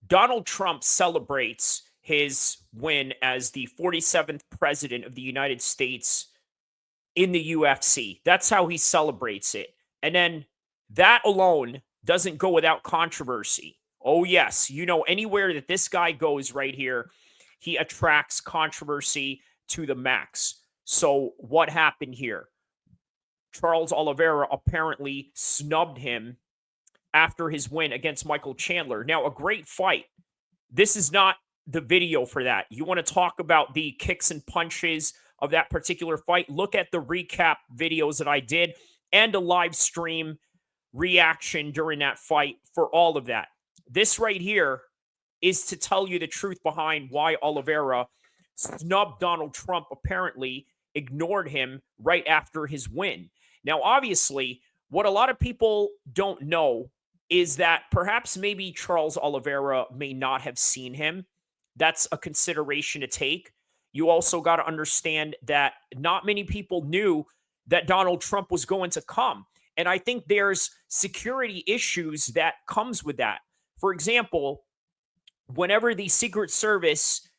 Donald Trump celebrates his win as the 47th president of the United States in the UFC. That's how he celebrates it. And then that alone doesn't go without controversy. Oh, yes. Anywhere that this guy goes right here, he attracts controversy to the max. So, what happened here? Charles Oliveira apparently snubbed him after his win against Michael Chandler. Now, a great fight. This is not the video for that. You want to talk about the kicks and punches of that particular fight? Look at the recap videos that I did and a live stream reaction during that fight for all of that. This right here is to tell you the truth behind why Oliveira snubbed Donald Trump, apparently ignored him right after his win. Now, obviously, what a lot of people don't know is that perhaps maybe Charles Oliveira may not have seen him. That's a consideration to take. You also got to understand that not many people knew that Donald Trump was going to come. And I think there's security issues that comes with that. For example, whenever the Secret Service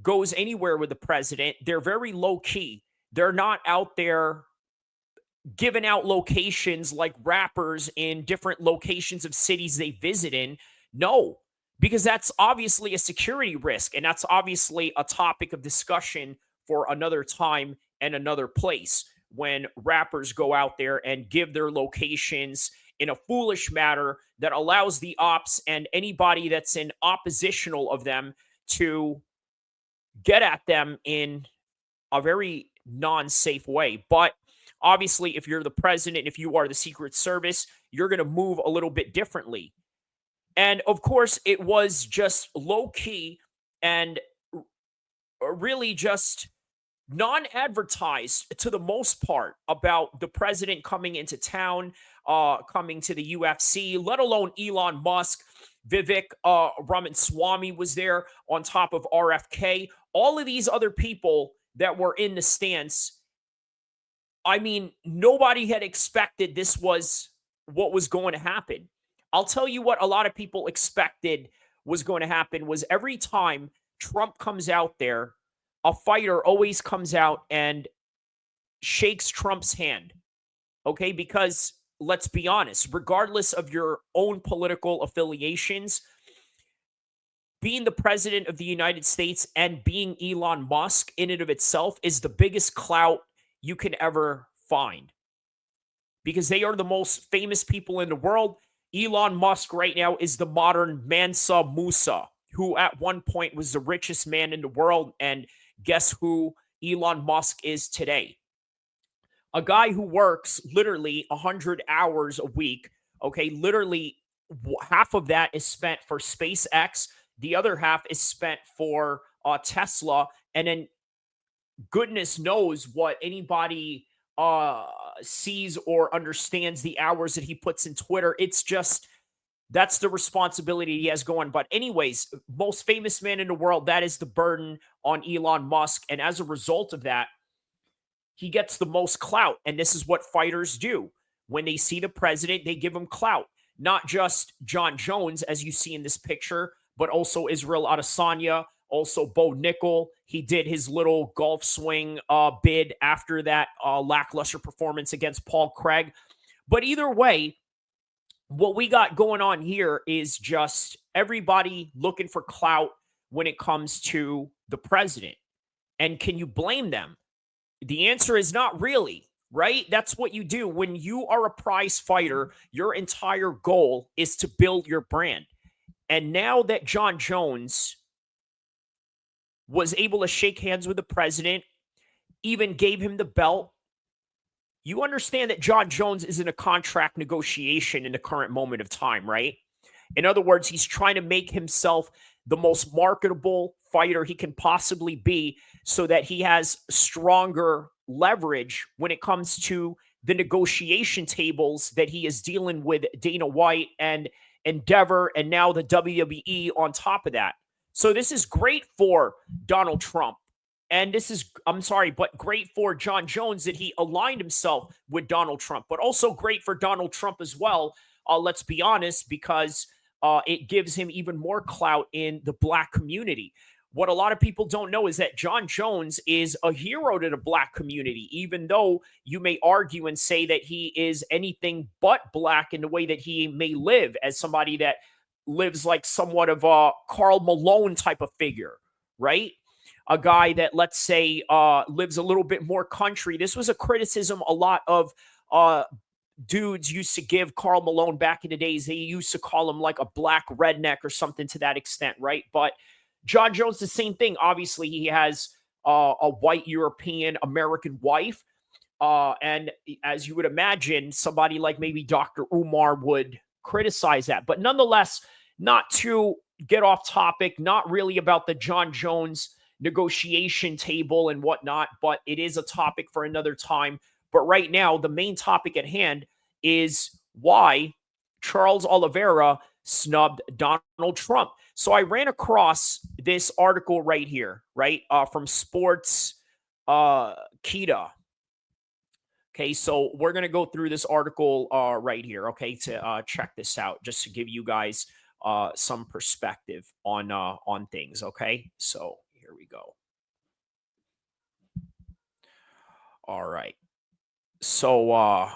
goes anywhere with the president, they're very low key. They're not out there giving out locations like rappers in different locations of cities they visit in. No, because that's obviously a security risk. And that's obviously a topic of discussion for another time and another place when rappers go out there and give their locations in a foolish manner that allows the ops and anybody that's in oppositional of them to get at them in a very non-safe way. But obviously, if you're the president, if you are the Secret Service, you're going to move a little bit differently. And of course, it was just low key and really just non advertised to the most part about the president coming into town, coming to the UFC, let alone Elon Musk. Vivek Ramaswamy was there on top of RFK. All of these other people that were in the stands. I mean, nobody had expected this was what was going to happen. I'll tell you what a lot of people expected was going to happen was every time Trump comes out there, a fighter always comes out and shakes Trump's hand. Okay? Because let's be honest, regardless of your own political affiliations, being the president of the United States and being Elon Musk in and of itself is the biggest clout you can ever find because they are the most famous people in the world. Elon Musk right now is the modern Mansa Musa, who at one point was the richest man in the world. And guess who Elon Musk is today? A guy who works literally 100 hours a week. Okay, literally half of that is spent for SpaceX. The other half is spent for Tesla. And then goodness knows what anybody sees or understands the hours that he puts in Twitter. It's just that's the responsibility he has going. But anyways, most famous man in the world, that is the burden on Elon Musk. And as a result of that, he gets the most clout. And this is what fighters do. When they see the president, they give him clout. Not just John Jones, as you see in this picture, but also Israel Adesanya, also Bo Nickel. He did his little golf swing bid after that lackluster performance against Paul Craig. But either way, what we got going on here is just everybody looking for clout when it comes to the president. And can you blame them? The answer is not really, right? That's what you do. When you are a prize fighter, your entire goal is to build your brand. And now that John Jones was able to shake hands with the president, even gave him the belt, you understand that John Jones is in a contract negotiation in the current moment of time, right? In other words, he's trying to make himself the most marketable fighter he can possibly be so that he has stronger leverage when it comes to the negotiation tables that he is dealing with Dana White and Endeavor and now the WWE on top of that. So this is great for Donald Trump. And this is, I'm sorry, but great for John Jones that he aligned himself with Donald Trump, but also great for Donald Trump as well. Let's be honest, because it gives him even more clout in the black community. What a lot of people don't know is that John Jones is a hero to the black community, even though you may argue and say that he is anything but black in the way that he may live as somebody that lives like somewhat of a Karl Malone type of figure, right? A guy that, let's say, lives a little bit more country. This was a criticism a lot of uh, dudes used to give Karl Malone back in the days. They used to call him like a black redneck or something to that extent, right? But John Jones, the same thing. Obviously, he has a white European American wife. And as you would imagine, somebody like maybe Dr. Umar would criticize that. But nonetheless, not to get off topic, not really about the John Jones negotiation table and whatnot, but it is a topic for another time. But right now, the main topic at hand is why Charles Oliveira snubbed Donald Trump. So I ran across this article right here, right, from Sports Kita. Okay, so we're gonna go through this article right here. Okay, to check this out, just to give you guys some perspective on things. Okay, so here we go. All right, so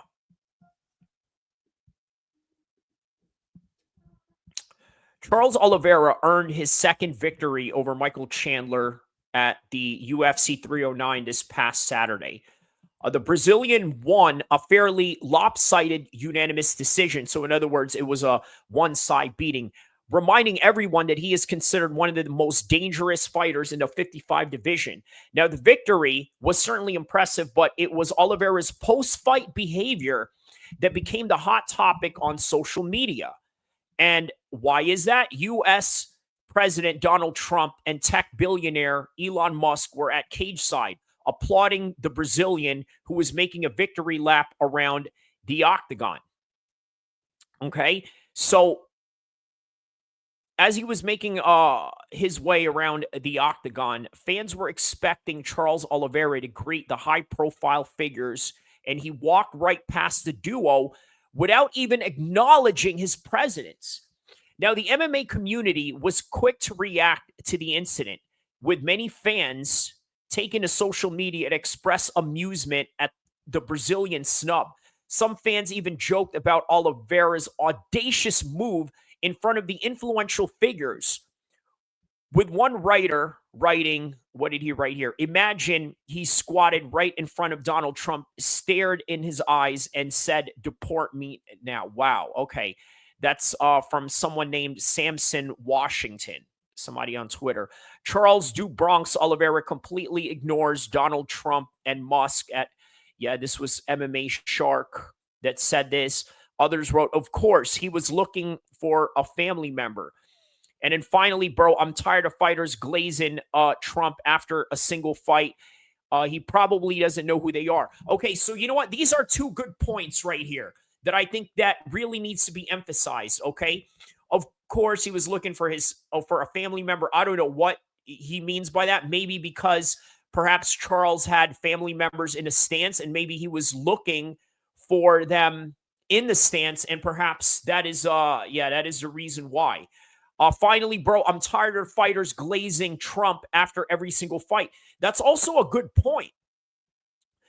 Charles Oliveira earned his second victory over Michael Chandler at the UFC 309 this past Saturday. The Brazilian won a fairly lopsided unanimous decision. So, in other words, it was a one side beating, reminding everyone that he is considered one of the most dangerous fighters in the 55 division. Now, the victory was certainly impressive, but it was Oliveira's post fight behavior that became the hot topic on social media. And why is that? US President Donald Trump and tech billionaire Elon Musk were at cage side applauding the Brazilian who was making a victory lap around the octagon. Okay. So as he was making his way around the octagon, fans were expecting Charles Oliveira to greet the high profile figures, and he walked right past the duo without even acknowledging his presence. Now, the MMA community was quick to react to the incident, with many fans taking to social media to express amusement at the Brazilian snub. Some fans even joked about Oliveira's audacious move in front of the influential figures, with one writer writing, what did he write here? Imagine he squatted right in front of Donald Trump, stared in his eyes, and said, "Deport me now." Wow. Okay. That's from someone named Samson Washington, somebody on Twitter. Charles Du Bronx Oliveira completely ignores Donald Trump and Musk at, yeah, this was MMA Shark that said this. Others wrote, of course, he was looking for a family member. And then finally, bro, I'm tired of fighters glazing Trump after a single fight. He probably doesn't know who they are. Okay, so you know what? These are two good points right here that I think that really needs to be emphasized. Okay, of course, he was looking for his for a family member. I don't know what he means by that. Maybe because perhaps Charles had family members in a stance, and maybe he was looking for them in the stance, and perhaps that is that is the reason why. Finally, bro, I'm tired of fighters glazing Trump after every single fight. That's also a good point.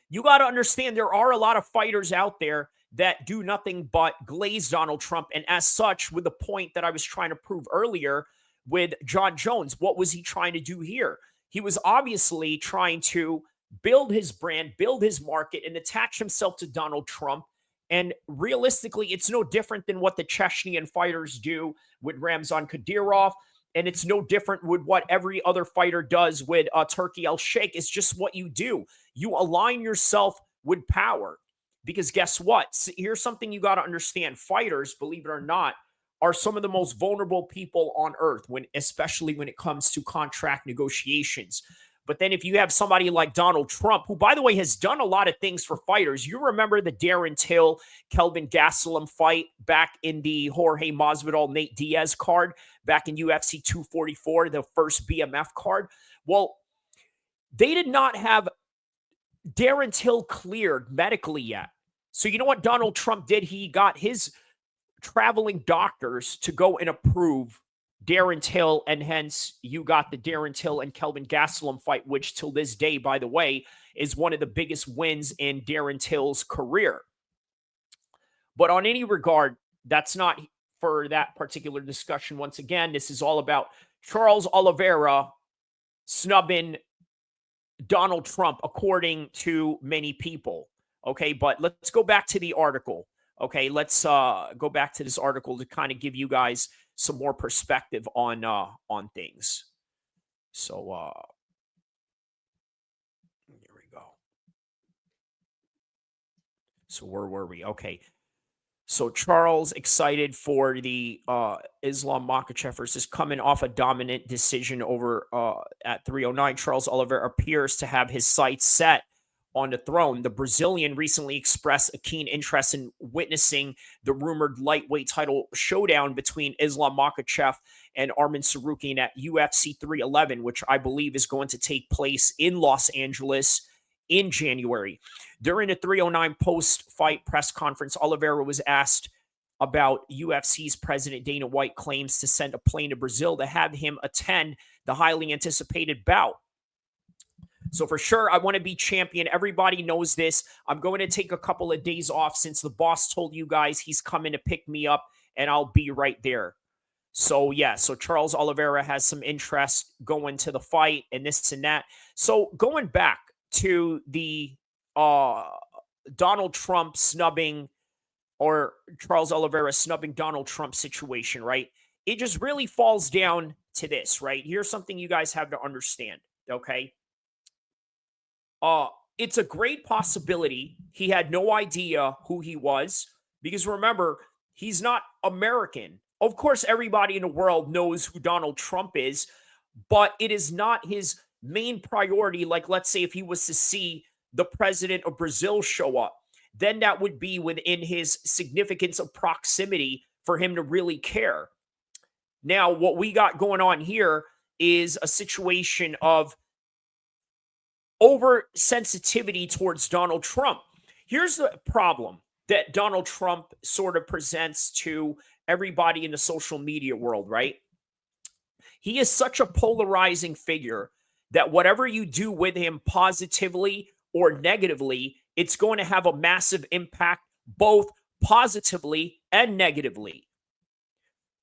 You got to understand there are a lot of fighters out there that do nothing but glaze Donald Trump. And as such, with the point that I was trying to prove earlier with John Jones, what was he trying to do here? He was obviously trying to build his brand, build his market, and attach himself to Donald Trump. And realistically, it's no different than what the Chechnyan fighters do with Ramzan Kadyrov. And it's no different with what every other fighter does with Turkey El-Sheikh. It's just what you do. You align yourself with power. Because guess what? Here's something you got to understand. Fighters, believe it or not, are some of the most vulnerable people on earth, especially when it comes to contract negotiations. But then if you have somebody like Donald Trump, who, by the way, has done a lot of things for fighters. You remember the Darren Till, Kelvin Gastelum fight back in the Jorge Masvidal, Nate Diaz card back in UFC 244, the first BMF card. Well, they did not have Darren Till cleared medically yet. So you know what Donald Trump did? He got his traveling doctors to go and approve Darren Till, and hence you got the Darren Till and Kelvin Gastelum fight, which till this day, by the way, is one of the biggest wins in Darren Till's career. But on any regard, that's not for that particular discussion. Once again, this is all about Charles Oliveira snubbing Donald Trump, according to many people. Okay, but let's go back to the article. Okay, let's go back to this article to kind of give you guys some more perspective on things. So here we go. So where were we? Okay. So Charles excited for the Islam Makhachev versus coming off a dominant decision over at 309. Charles Oliveira appears to have his sights set on the throne. The Brazilian recently expressed a keen interest in witnessing the rumored lightweight title showdown between Islam Makhachev and Arman Tsarukyan at UFC 311, which I believe is going to take place in Los Angeles in January. During the 309 post-fight press conference, Oliveira was asked about UFC's president Dana White claims to send a plane to Brazil to have him attend the highly anticipated bout. So for sure, I want to be champion. Everybody knows this. I'm going to take a couple of days off since the boss told you guys he's coming to pick me up, and I'll be right there. So yeah, so Charles Oliveira has some interest going to the fight and this and that. So going back to the Donald Trump snubbing, or Charles Oliveira snubbing Donald Trump situation, right? It just really falls down to this, right? Here's something you guys have to understand, okay? It's a great possibility he had no idea who he was, because remember, he's not American. Of course, everybody in the world knows who Donald Trump is, but it is not his main priority. Like, let's say if he was to see the president of Brazil show up, then that would be within his significance of proximity for him to really care. Now, what we got going on here is a situation of oversensitivity towards Donald Trump. Here's the problem that Donald Trump sort of presents to everybody in the social media world, right? He is such a polarizing figure that whatever you do with him positively or negatively, it's going to have a massive impact both positively and negatively.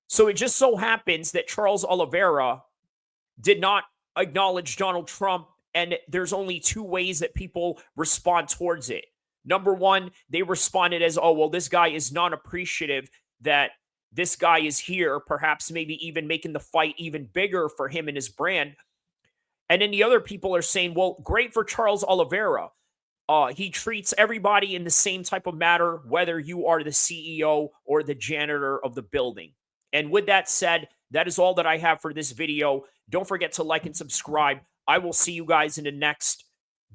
So it just so happens that Charles Oliveira did not acknowledge Donald Trump, and there's only two ways that people respond towards it. Number one, they responded as, oh, well, this guy is not appreciative that this guy is here, perhaps maybe even making the fight even bigger for him and his brand. And then the other people are saying, well, great for Charles Oliveira. He treats everybody in the same type of manner, whether you are the CEO or the janitor of the building. And with that said, that is all that I have for this video. Don't forget to like and subscribe. I will see you guys in the next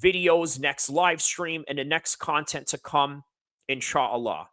videos, next live stream, and the next content to come, inshallah.